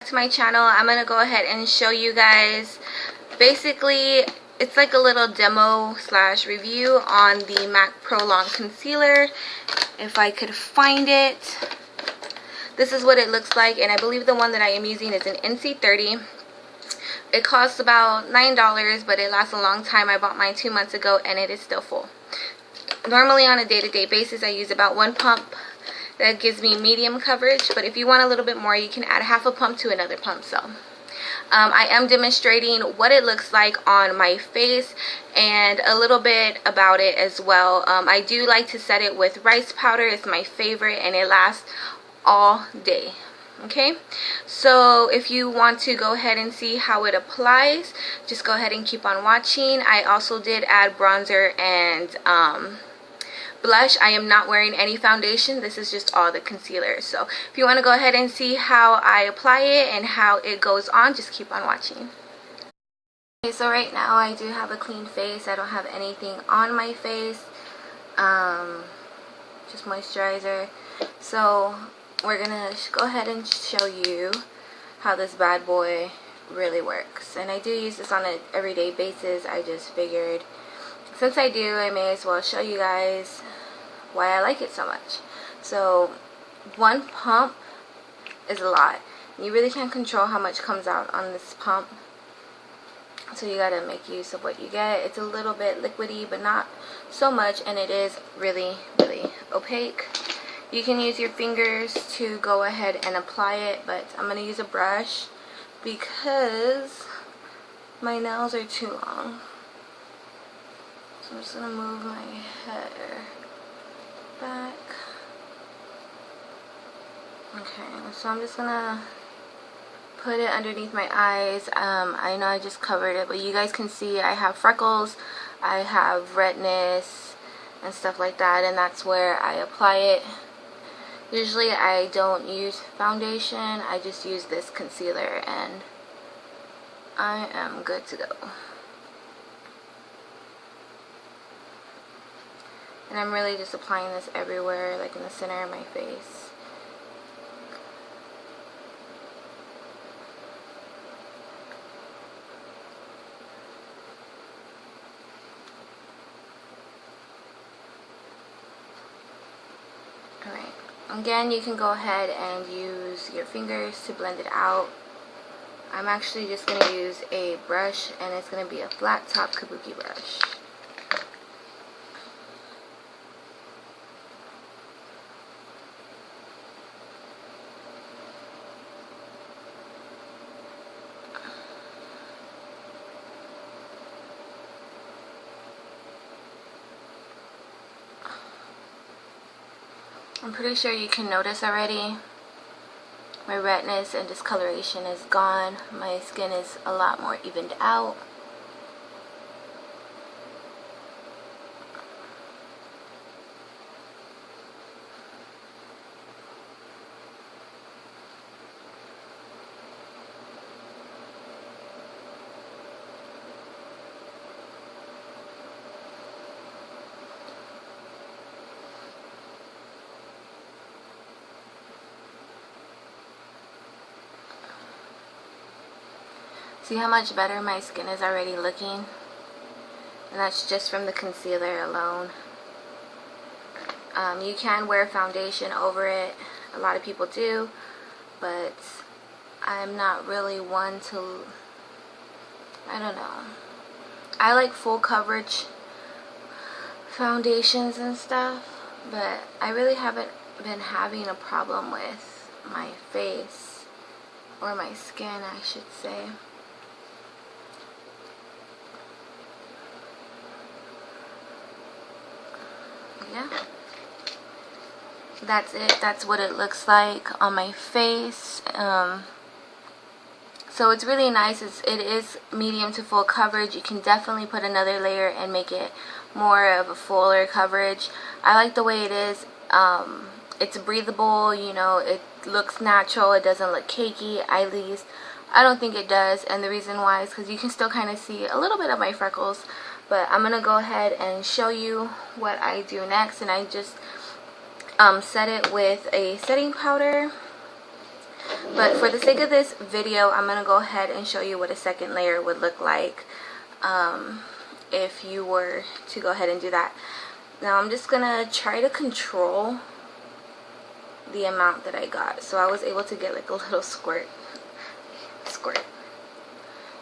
To my channel, I'm gonna go ahead and show you guys, basically it's like a little demo slash review on the MAC Prolong concealer. If I could find it, this is what it looks like, and I believe the one that I am using is an NC30. It costs about $9, but it lasts a long time. I bought mine 2 months ago and it is still full. Normally on a day-to-day basis I use about 1 pump. That gives me medium coverage, but if you want a little bit more, you can add half a pump to another pump. So I am demonstrating what it looks like on my face and a little bit about it as well. I do like to set it with rice powder. It's my favorite and it lasts all day. Okay, so if you want to go ahead and see how it applies, just go ahead and keep on watching. I also did add bronzer and blush. I am not wearing any foundation. This is just all the concealer. So if you want to go ahead and see how I apply it and how it goes on, just keep on watching. Okay, so right now I do have a clean face. I don't have anything on my face, just moisturizer. So we're gonna go ahead and show you how this bad boy really works. And I do use this on an everyday basis. I just figured, since I do, I may as well show you guys why I like it so much. So 1 pump is a lot. You really can't control how much comes out on this pump, so you gotta make use of what you get. It's a little bit liquidy, but not so much, and it is really, really opaque. You can use your fingers to go ahead and apply it, but I'm gonna use a brush because my nails are too long. So I'm just gonna move my hair back. Okay, so I'm just gonna put it underneath my eyes. I know I just covered it, but you guys can see I have freckles, I have redness and stuff like that, and that's where I apply it. Usually I don't use foundation, I just use this concealer and I am good to go. And I'm really just applying this everywhere, like in the center of my face. Alright, again, you can go ahead and use your fingers to blend it out. I'm actually just going to use a brush, and it's going to be a flat top kabuki brush. I'm pretty sure you can notice already my redness and discoloration is gone. My skin is a lot more evened out. See how much better my skin is already looking? And that's just from the concealer alone. You can wear foundation over it. A lot of people do, but I'm not really one to, I don't know. I like full coverage foundations and stuff, but I really haven't been having a problem with my face, or my skin I should say. Yeah, that's it. That's what it looks like on my face. So it's really nice. It is medium to full coverage. You can definitely put another layer and make it more of a fuller coverage. I like the way it is. It's breathable, you know, it looks natural, it doesn't look cakey. At least I don't think it does, and the reason why is because you can still kind of see a little bit of my freckles. But I'm gonna go ahead and show you what I do next, and I just set it with a setting powder. But for the sake of this video, I'm going to go ahead and show you what a second layer would look like if you were to go ahead and do that. Now I'm just going to try to control the amount that I got. So I was able to get like a little squirt.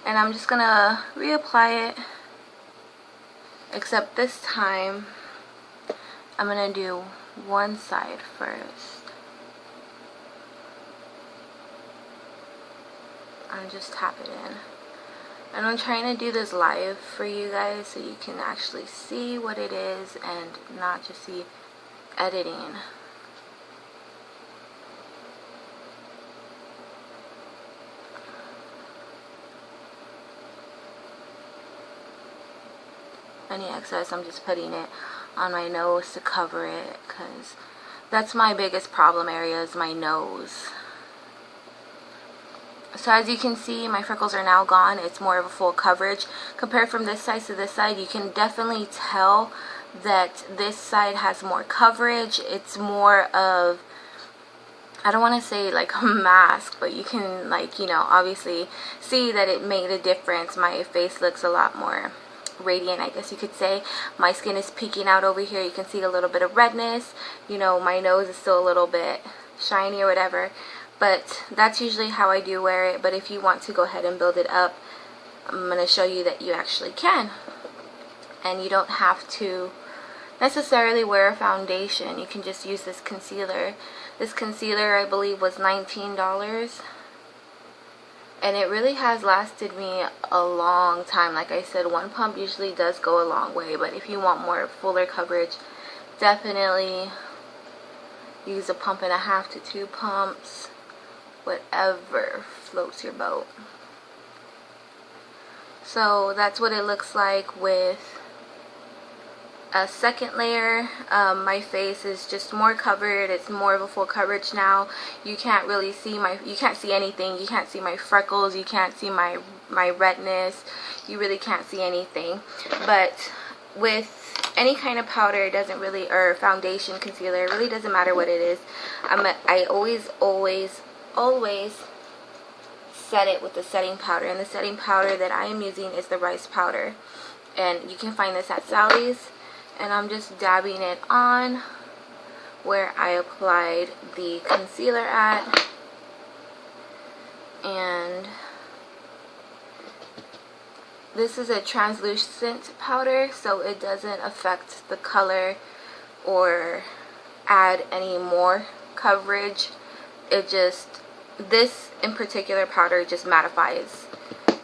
And I'm just going to reapply it. Except this time, I'm going to do one side first. And just tap it in. And I'm trying to do this live for you guys so you can actually see what it is and not just see editing. Any excess, I'm just putting it on my nose to cover it, because that's my biggest problem area, is my nose. So as you can see, my freckles are now gone. It's more of a full coverage. Compared from this side to this side, you can definitely tell that this side has more coverage. It's more of, I don't want to say like a mask, but you can, like, you know, obviously see that it made a difference. My face looks a lot more radiant, I guess you could say. My skin is peeking out over here. You can see a little bit of redness. You know, my nose is still a little bit shiny or whatever, but that's usually how I do wear it. But if you want to go ahead and build it up, I'm going to show you that you actually can, and you don't have to necessarily wear a foundation. You can just use this concealer. This concealer, I believe, was $19. And it really has lasted me a long time. Like I said, one pump usually does go a long way. But if you want more fuller coverage, definitely use a pump and a half to 2 pumps. Whatever floats your boat. So that's what it looks like with a second layer. My face is just more covered. It's more of a full coverage now. You can't really see you can't see anything. You can't see my freckles. You can't see my redness. You really can't see anything. But with any kind of powder, it doesn't really, or foundation, concealer, it really doesn't matter what it is. I always set it with the setting powder, and the setting powder that I am using is the rice powder, and you can find this at Sally's. And I'm just dabbing it on where I applied the concealer at. And this is a translucent powder, so it doesn't affect the color or add any more coverage. It just, this in particular powder just mattifies,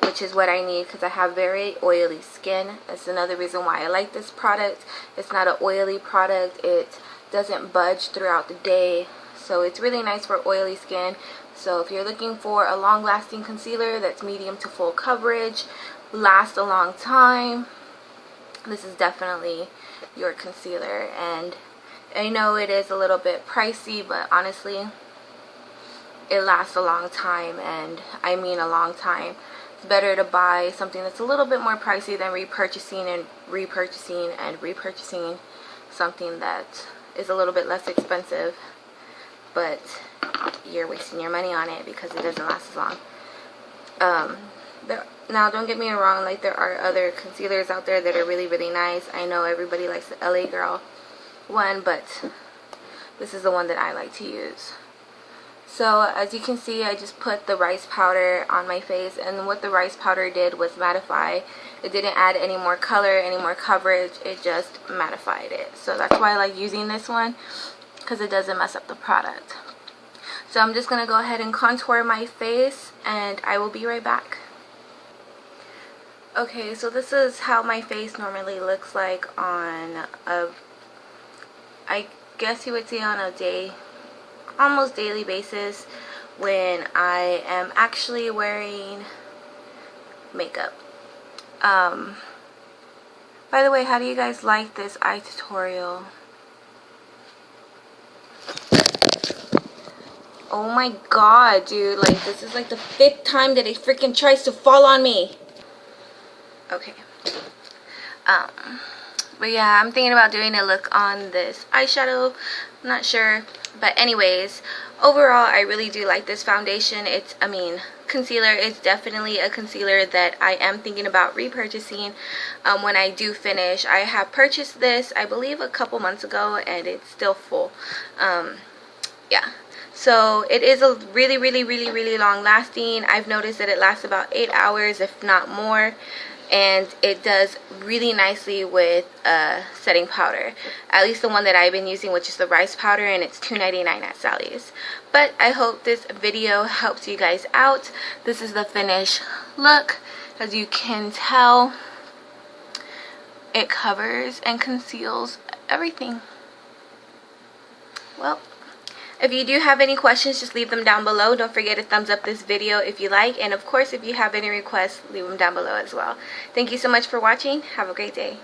which is what I need because I have very oily skin. That's another reason why I like this product. It's not an oily product. It doesn't budge throughout the day. So it's really nice for oily skin. So if you're looking for a long-lasting concealer that's medium to full coverage, lasts a long time, this is definitely your concealer. And I know it is a little bit pricey, but honestly, it lasts a long time, and I mean a long time. It's better to buy something that's a little bit more pricey than repurchasing and repurchasing and repurchasing something that is a little bit less expensive, but you're wasting your money on it because it doesn't last as long. Now don't get me wrong, like, there are other concealers out there that are really, really nice. I know everybody likes the LA Girl one, but this is the one that I like to use. So as you can see, I just put the rice powder on my face, and what the rice powder did was mattify. It didn't add any more color, any more coverage. It just mattified it. So that's why I like using this one, because it doesn't mess up the product. So I'm just going to go ahead and contour my face, and I will be right back. Okay, so this is how my face normally looks like on a, I guess you would say on a almost daily basis, when I am actually wearing makeup. By the way, how do you guys like this eye tutorial? Oh my god, dude, like, this is like the 5th time that it freaking tries to fall on me. Okay. But yeah, I'm thinking about doing a look on this eyeshadow. I'm not sure. But anyways, overall I really do like this foundation. Concealer. It's definitely a concealer that I am thinking about repurchasing when I do finish. I have purchased this, I believe, a couple months ago, and it's still full. Yeah. So it is a really long lasting. I've noticed that it lasts about 8 hours, if not more. And it does really nicely with setting powder. At least the one that I've been using, which is the rice powder, and it's $2.99 at Sally's. But I hope this video helps you guys out. This is the finished look. As you can tell, it covers and conceals everything. Well, if you do have any questions, just leave them down below. Don't forget to thumbs up this video if you like. And of course, if you have any requests, leave them down below as well. Thank you so much for watching. Have a great day.